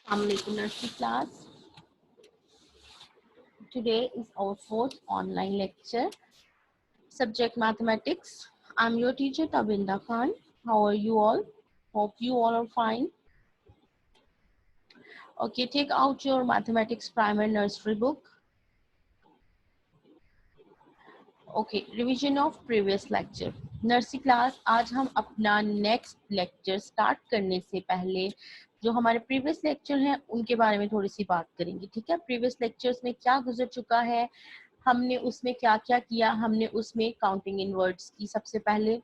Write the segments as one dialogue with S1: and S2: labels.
S1: Assalamualaikum nursery class. Today is our fourth online lecture. Subject mathematics. I'm your teacher Tabinda Khan. How are you all? Hope you all are fine. Okay, take out your mathematics primer nursery book. Okay, revision of previous lecture. Nursery class, आज हम अपना next lecture start करने से पहले जो हमारे previous lecture हैं उनके बारे में थोड़ी सी बात करेंगे। ठीक है, प्रीवियस लेक्चर्स में क्या गुजर चुका है, हमने उसमें क्या क्या किया। हमने उसमें काउंटिंग इन वर्ड्स की सबसे पहले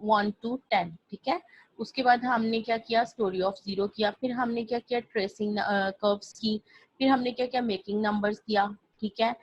S1: 1 to 10। ठीक है, उसके बाद हमने क्या किया, स्टोरी ऑफ जीरो किया। फिर हमने क्या किया, ट्रेसिंग कर्व्स की। फिर हमने क्या किया, मेकिंग नंबर्स किया। ठीक है,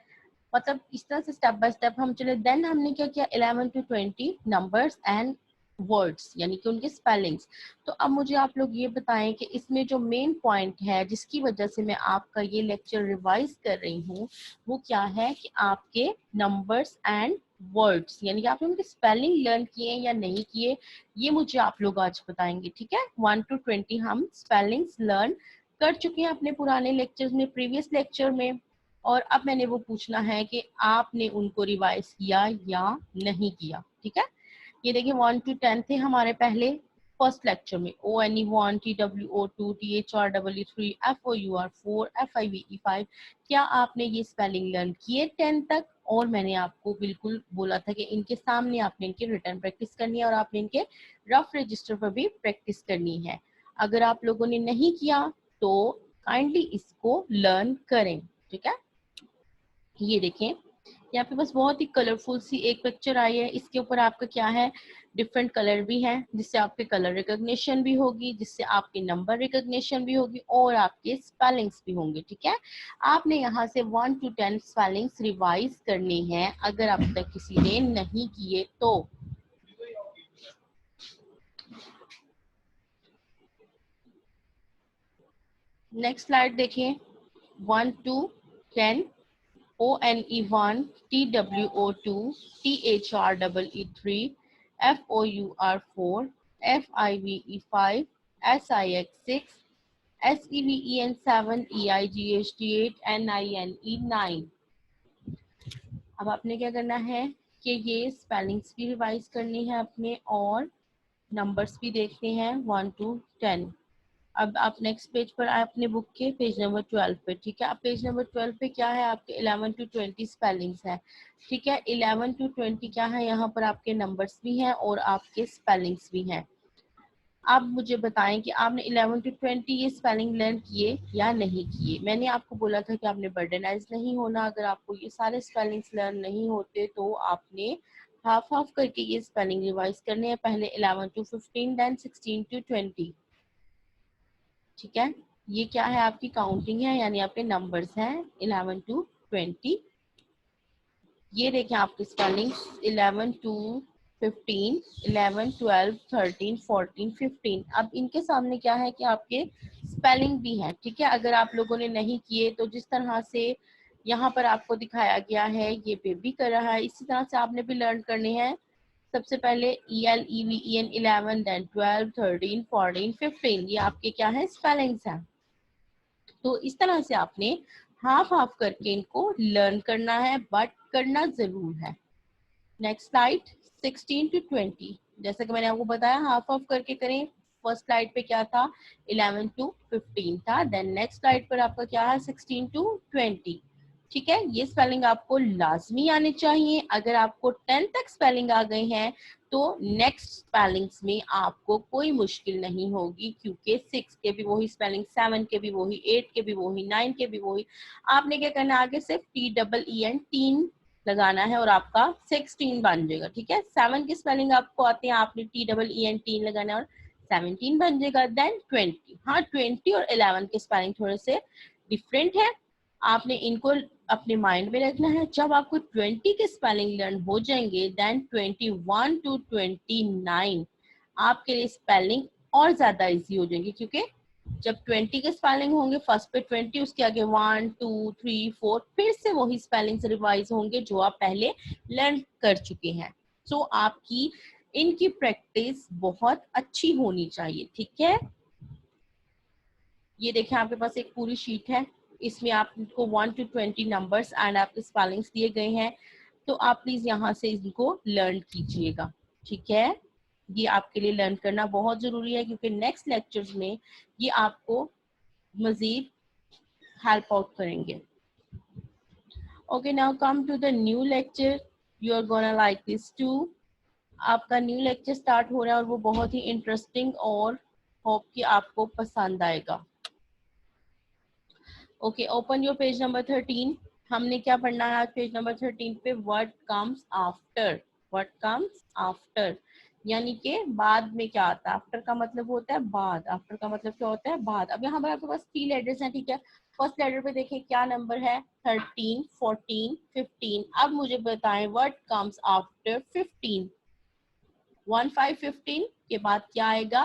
S1: मतलब इस तरह से स्टेप बाय स्टेप हम चले। देन हमने क्या किया, 11 to 20 नंबर्स एंड वर्ड्स, यानी कि उनके स्पेलिंग्स। तो अब मुझे आप लोग ये बताएं कि इसमें जो मेन पॉइंट है जिसकी वजह से मैं आपका ये लेक्चर रिवाइज कर रही हूँ वो क्या है कि आपके नंबर्स एंड वर्ड्स, यानी कि आपने उनके स्पेलिंग लर्न किए या नहीं किए, ये मुझे आप लोग आज बताएंगे। ठीक है, 1 to 20 हम स्पेलिंग्स लर्न कर चुके हैं अपने पुराने लेक्चर्स में, प्रीवियस लेक्चर में। और अब मैंने वो पूछना है कि आपने उनको रिवाइज किया या नहीं किया। ठीक है, ये देखिए 1 to 10 थे हमारे पहले फर्स्ट लेक्चर में। ONE1, TWO2, THREE3, FOUR4, FIVE5। क्या आपने ये स्पेलिंग लर्न किए 10 तक? और मैंने आपको बिल्कुल बोला था कि इनके सामने आपने इनके रिटर्न प्रैक्टिस करनी है और आपने इनके रफ रजिस्टर पर भी प्रैक्टिस करनी है। अगर आप लोगों ने नहीं किया तो काइंडली इसको लर्न करें। ठीक है, ये देखें यहाँ पे बस बहुत ही कलरफुल सी एक पिक्चर आई है। इसके ऊपर आपका क्या है, डिफरेंट कलर भी हैं, जिससे आपके कलर रिकॉग्निशन भी होगी, जिससे आपके नंबर रिकॉग्निशन भी होगी और आपके स्पेलिंग्स भी होंगे। ठीक है, आपने यहाँ से 1 to 10 स्पेलिंग्स रिवाइज करनी है अगर अब तक किसी ने नहीं किए तो। नेक्स्ट स्लाइड देखिए, 1 to 10, ONE1, TWO2, THREE3, FOUR4, FIVE5, SIX6, SEVEN7, EIGHT8, NINE9। अब आपने क्या करना है कि ये स्पेलिंग्स भी रिवाइज करनी है अपने और नंबर्स भी देखने हैं 1 to 10। अब आप नेक्स्ट पेज पर आए अपने बुक के पेज नंबर 12 पे। ठीक है, अब पेज नंबर 12 पे क्या है, आपके 11 to 20 स्पेलिंग्स हैं। ठीक है, 11 to 20 क्या है, यहाँ पर आपके नंबर्स भी हैं और आपके स्पेलिंग्स भी हैं। आप मुझे बताएं कि आपने 11 to 20 ये स्पेलिंग लर्न किए या नहीं किए। मैंने आपको बोला था कि आपने बर्डनाइज नहीं होना। अगर आपको ये सारे स्पेलिंग्स लर्न नहीं होते तो आपने हाफ हाफ करके ये स्पेलिंग रिवाइज करने हैं, पहले 11 to 15, देन 16 to 20। ठीक है, ये क्या है, आपकी काउंटिंग है, यानी आपके नंबर्स हैं 11 to 20। ये देखें आपकी स्पेलिंग 11 to 15, 11, 12, 13, 14, 15। अब इनके सामने क्या है कि आपके स्पेलिंग भी है। ठीक है, अगर आप लोगों ने नहीं किए तो जिस तरह से यहाँ पर आपको दिखाया गया है ये बेबी कर रहा है, इसी तरह से आपने भी लर्न करने हैं। सबसे पहले ELEVEN 11, देन 12, 13, 14, 15। ये आपके क्या है, स्पेलिंग्स हैं। तो इस तरह से आपने हाफ हाफ करके इनको लर्न करना है, बट करना जरूर है। Next slide, 16 to 20। जैसा कि मैंने आपको बताया हाफ हाफ करके करें। फर्स्ट स्लाइड पे क्या था, 11 to 15 था, देन नेक्स्ट स्लाइड पर आपका क्या है, 16 to 20। ठीक है, ये स्पेलिंग आपको लाजमी आने चाहिए। अगर आपको 10 तक स्पेलिंग आ गई है तो नेक्स्ट स्पेलिंग्स में आपको कोई मुश्किल नहीं होगी, क्योंकि 6 के भी वही स्पेलिंग, 7 के भी वही, 8 के भी वही, 9 के भी वही। आपने क्या करना है, आगे सिर्फ TEEN टीन लगाना है और आपका 16 बन जाएगा। ठीक है, 7 की स्पेलिंग आपको आते हैं, आपने TEEN टीन लगाना है और 17 बन जाएगा। देन 20, हाँ 20 और 11 के स्पेलिंग थोड़े से डिफरेंट है, आपने इनको अपने माइंड में रखना है। जब आपको 20 के स्पेलिंग लर्न हो जाएंगे, देन 21 to 29 आपके लिए स्पेलिंग और ज्यादा इजी हो जाएंगे, क्योंकि जब 20 के स्पेलिंग होंगे फर्स्ट पे 20, उसके आगे 1 2 3 4 फिर से वही स्पेलिंग्स रिवाइज होंगे जो आप पहले लर्न कर चुके हैं। सो आपकी इनकी प्रैक्टिस बहुत अच्छी होनी चाहिए, ठीक है। ये देखें आपके पास एक पूरी शीट है, इसमें आपको 1 to 20 नंबर्स एंड आपके स्पेलिंग्स दिए गए हैं, तो आप प्लीज यहाँ से इनको लर्न कीजिएगा, ठीक है। ये आपके लिए लर्न करना बहुत जरूरी है क्योंकि नेक्स्ट लेक्चर्स में ये आपको मजीद हेल्प आउट करेंगे। Okay, now come to the new lecture, you are gonna like this too. आपका न्यू लेक्चर स्टार्ट हो रहा है और वो बहुत ही इंटरेस्टिंग और होप कि आपको पसंद आएगा। Okay, open your page number 13। हमने क्या पढ़ना है आज पेज नंबर 13 पे? What comes after. What comes after यानी कि बाद में क्या आता है। आफ्टर का मतलब होता है बाद, आफ्टर का मतलब क्या होता है? बाद। अब यहाँ पर आपके पास 3 लेटर्स हैं, ठीक है। फर्स्ट लेटर पे देखें क्या नंबर है? 13, 14, 15। अब मुझे बताएं व्हाट कम्स आफ्टर 15। 1 5 15 के बाद क्या आएगा?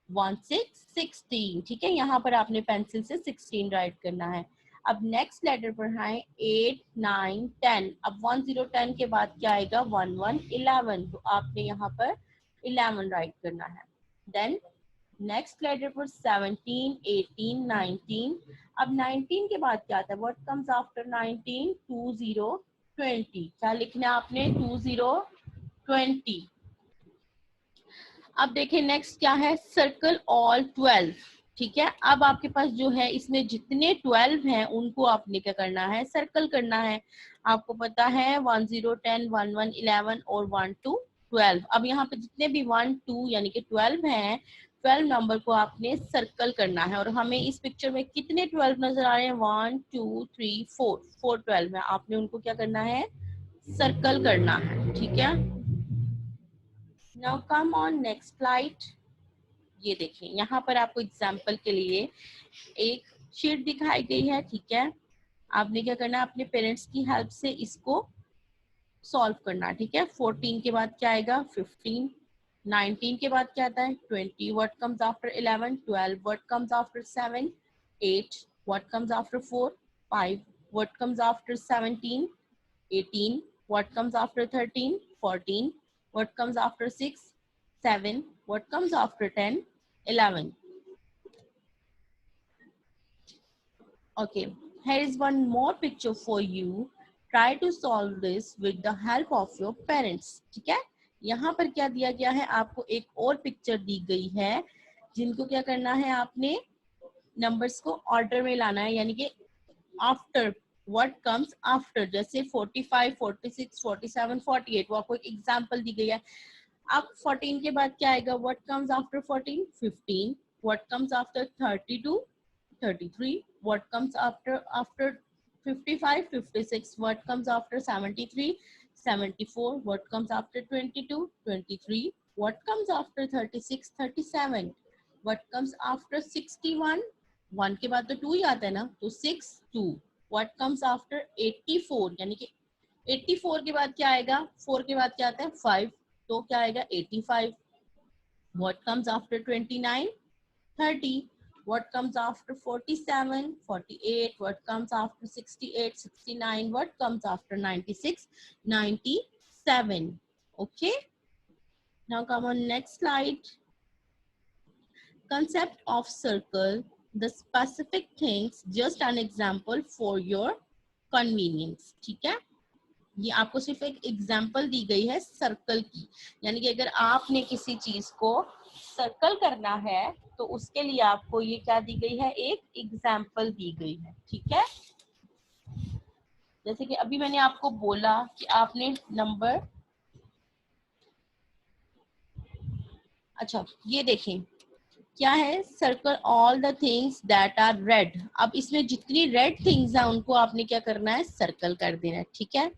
S1: 1 6 16, ठीक है। यहाँ पर आपने पेंसिल से 16 राइट करना है। अब नेक्स्ट लेटर पर है 8 9 10। अब 1 0 10 के बाद क्या आएगा? 1 1 11, तो आपने यहाँ पर 11 राइट करना है। देन नेक्स्ट लेटर पर 17 18 19। अब 19 के बाद क्या आता है? What comes after 19? 2 0 20। क्या लिखना है आपने? 2 0 20। अब देखिए नेक्स्ट क्या है? सर्कल ऑल 12, ठीक है। अब आपके पास जो है इसमें जितने 12 हैं उनको आपने क्या करना है? सर्कल करना है। आपको पता है 1 0 10 1 1 11 और 1 2 12। अब यहाँ पे जितने भी 1 2 यानी कि 12 हैं, 12 नंबर को आपने सर्कल करना है। और हमें इस पिक्चर में कितने 12 नजर आ रहे हैं? 1 2 3 4, 4 12 है। आपने उनको क्या करना है? सर्कल करना है, ठीक है। Now come on next slide. ये देखिए यहाँ पर आपको एग्जाम्पल के लिए एक शीट दिखाई गई है, ठीक है। आपने क्या करना है? अपने पेरेंट्स की हेल्प से इसको सॉल्व करना, ठीक है। 14 के बाद क्या आएगा? 15। 19 के बाद क्या आता है? 20। What comes after 11? 12। What comes after 7? 8। What comes after 4? 5। What comes after 17? 18. What comes after 13? 14. What comes after 6? 7. What comes after 10? 11. Okay, here is one more picture for you. Try to solve this with the help of your parents. ठीक है, यहाँ पर क्या दिया गया है? आपको एक और पिक्चर दी गई है जिनको क्या करना है? आपने नंबर्स को ऑर्डर में लाना है, यानी कि आफ्टर, व्हाट कम्स आफ्टर, जैसे 45 46 47 48, वो आपको एक एग्जांपल दी गई है। अब 14 के बाद क्या आएगा? What comes after 14? 15। What comes after 32? 33। What comes after 55 56। What comes after 73? 74। What comes after 22? 23। What comes after 36? 37। What comes after 61? 1 के बाद तो 2 ही आता है ना, तो 6 2। व्हाट कम्स आफ्टर 84, यानी कि 84 के बाद क्या आएगा? 4 के बाद क्या आता है? 5, तो क्या आएगा? 85। What comes after 29? 30। What comes after 47? 48. What comes after 68? 69. What comes after 96? 97. Okay. Now come on next slide. Concept of circle. The specific things. Just an example for your convenience. ठीक है, ये आपको सिर्फ एक एग्जाम्पल दी गई है circle की, यानी कि अगर आपने किसी चीज को सर्कल करना है तो उसके लिए आपको ये क्या दी गई है? एक एग्जाम्पल दी गई है, ठीक है। जैसे कि अभी मैंने आपको बोला कि आपने नंबर, अच्छा ये देखें क्या है? Circle all the things that are red. अब इसमें जितनी रेड थिंग्स हैं उनको आपने क्या करना है? सर्कल कर देना है, ठीक है।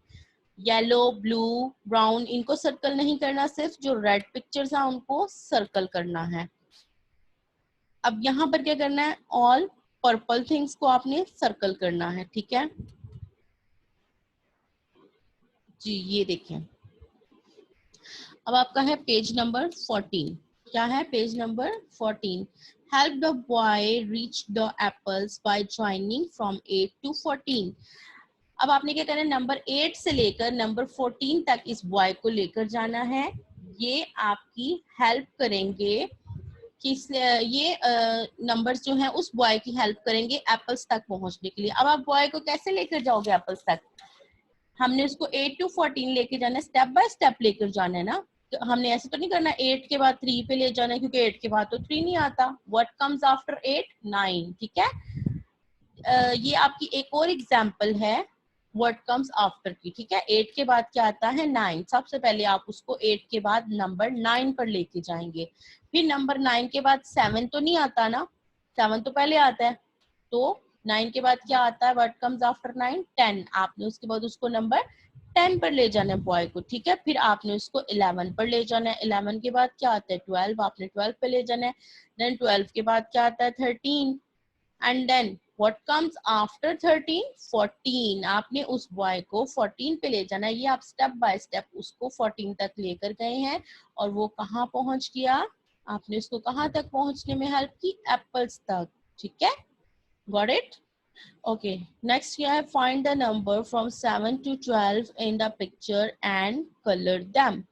S1: येलो ब्लू ब्राउन इनको सर्कल नहीं करना, सिर्फ जो रेड पिक्चर्स हैं उनको सर्कल करना है। अब यहाँ पर क्या करना है? ऑल पर्पल थिंग्स को आपने सर्कल करना है, ठीक है जी। ये देखें अब आपका है पेज नंबर 14। क्या है? Page number 14। Help the boy reach the apples by joining from 8 to 14। अब आपने क्या करना है? नंबर 8 से लेकर नंबर 14 तक इस बॉय को लेकर जाना है। ये आपकी हेल्प करेंगे कि ये नंबर्स जो हैं उस बॉय की हेल्प करेंगे एप्पल्स तक पहुंचने के लिए। अब आप बॉय को कैसे लेकर जाओगे एप्पल्स तक? हमने उसको 8 to 14 लेके जाना है, स्टेप बाय स्टेप लेकर जाना है ना। तो हमने ऐसे तो नहीं करना 8 के बाद 3 पे ले जाना है, क्योंकि 8 के बाद तो 3 नहीं आता। What comes after 8? 9। ठीक है, ये आपकी एक और एग्जाम्पल है व्हाट कम्स आफ्टर की। ठीक है, 8 के बाद क्या आता है? 9। सबसे पहले आप उसको 8 के बाद नंबर 9 पर लेके जाएंगे। फिर नंबर 9 के बाद 7 तो नहीं आता ना, 7 तो पहले आता है। तो 9 के बाद क्या आता है? What comes after 9? 10। आपने उसके बाद उसको नंबर 10 पर ले जाना है बॉय को। ठीक है, फिर आपने उसको 11 पर ले जाना है। 11 के बाद क्या आता है? 12। आपने 12 पे ले जाना है। देन 12 के बाद क्या आता है? 13। And then what comes after 13? 14। आपने उस बॉय को 14 पे ले जाना है। ये आप स्टेप बाय स्टेप उसको 14 तक लेकर गए हैं और वो कहाँ पहुंच गया? आपने उसको कहाँ तक पहुंचने में हेल्प की? एप्पल्स तक। ठीक है, गॉट इट? ओके, नेक्स्ट क्या है? Find the number from 7 to 12 in the picture and colour them.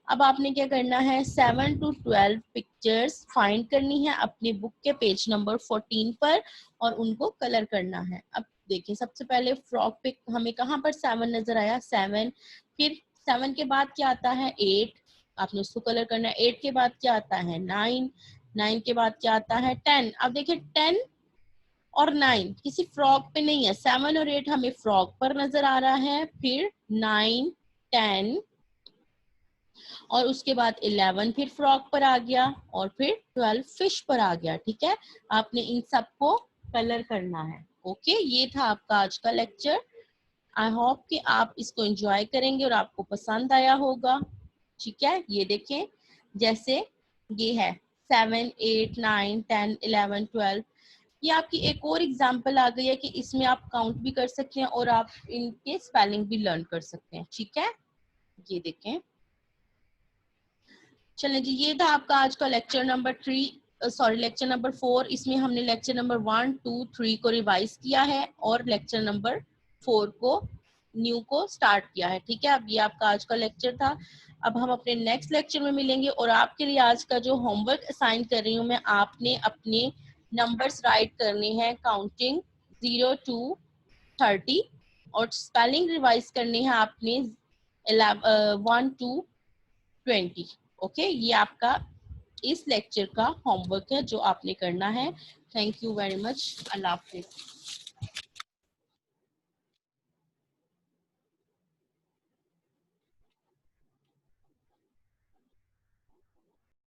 S1: अब आपने क्या करना है? 7 to 12 पिक्चर्स फाइंड करनी है अपनी बुक के पेज नंबर 14 पर और उनको कलर करना है। अब देखिए, सबसे पहले फ्रॉक पे हमें कहाँ पर 7 नजर आया? 7। फिर 7 के बाद क्या आता है? 8। आपने उसको कलर करना है। 8 के बाद क्या आता है? 9। 9 के बाद क्या आता है? 10। अब देखिए 10 और 9 किसी फ्रॉक पे नहीं है। 7 और 8 हमें फ्रॉक पर नजर आ रहा है। फिर 9, 10 और उसके बाद 11 फिर फ्रॉक पर आ गया और फिर 12 फिश पर आ गया। ठीक है, आपने इन सबको कलर करना है। ओके, ये था आपका आज का लेक्चर। आई होप कि आप इसको एंजॉय करेंगे और आपको पसंद आया होगा। ठीक है, ये देखें, जैसे ये है 7, 8, 9, 10, 11, 12। ये आपकी एक और एग्जाम्पल आ गई है कि इसमें आप काउंट भी कर सकते हैं और आप इनके स्पेलिंग भी लर्न कर सकते हैं। ठीक है, ये देखें। चलें जी, ये था आपका आज का लेक्चर नंबर 4। इसमें हमने लेक्चर नंबर 1, 2, 3 को रिवाइज किया है और लेक्चर नंबर 4 को न्यू को स्टार्ट किया है। ठीक है, अब ये आपका आज का लेक्चर था। अब हम अपने नेक्स्ट लेक्चर में मिलेंगे और आपके लिए आज का जो होमवर्क असाइन कर रही हूँ मैं, आपने अपने नंबर्स राइट करने हैं काउंटिंग 0 to 30 और स्पेलिंग रिवाइज करनी है आपने 1 to 20। ओके, ये आपका इस लेक्चर का होमवर्क है जो आपने करना है। Thank you very much. Allah Hafiz.